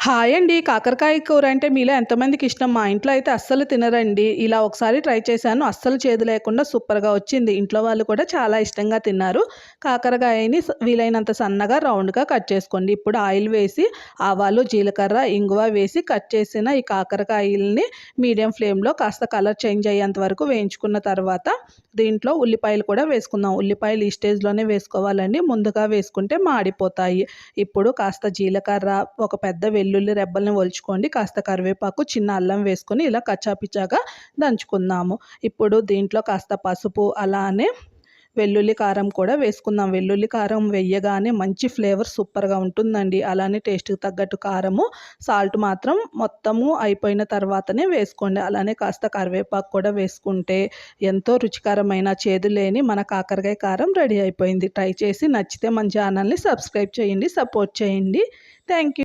Hi అండి. కాకరకాయ కూర అంటే మీలో ఎంతమందికి ఇష్టం? మా ఇంట్లో అయితే అస్సలు తినరండి. ఇలా ఒకసారి ట్రై చేశాను. అస్సలు చేదు లేకుండా సూపర్‌గా వచ్చింది. ఇంట్లో వాళ్ళు కూడా చాలా ఇష్టంగా తిన్నారు. కాకరకాయని వీలైనంత సన్నగా రౌండ్‌గా కట్ చేసుకోండి. ఇప్పుడు ఆయిల్ వేసి ఆవాలు, జీలకర్ర, ఇంగువ వేసి కట్ చేసిన ఈ కాకరకాయల్ని మీడియం ఫ్లేమ్‌లో కాస్త కలర్ చేంజ్ అయ్యేంత వరకు వేయించుకున్న తర్వాత దీంట్లో ఉల్లిపాయలు కూడా వేసుకుందాం. ఉల్లిపాయలు ఈ స్టేజ్‌లోనే వేసుకోవాలండి. ముందుగా వేసుకుంటే మాడిపోతాయి. ఇప్పుడు కాస్త జీలకర్ర, ఒక పెద్ద వెల్లుల్లి రెబ్బల్ని ఒలుచుకోండి. కాస్త కరివేపాకు, చిన్న అల్లం వేసుకొని ఇలా కచ్చాపిచ్చాగా దంచుకుందాము. ఇప్పుడు దీంట్లో కాస్త పసుపు, అలానే వెల్లుల్లి కారం కూడా వేసుకుందాం. వెల్లుల్లి కారం వెయ్యగానే మంచి ఫ్లేవర్ సూపర్‌గా ఉంటుందండి. అలానే టేస్ట్‌కి తగ్గట్టు కారము, సాల్ట్ మాత్రం మొత్తము అయిపోయిన తర్వాతనే వేసుకోండి. అలానే కాస్త కరివేపాకు కూడా వేసుకుంటే ఎంతో రుచికరమైన, చేదు లేని మన కాకరకాయ కారం రెడీ అయిపోయింది. ట్రై చేసి నచ్చితే మన ఛానల్‌ని సబ్స్క్రైబ్ చేయండి, సపోర్ట్ చేయండి. Thank you.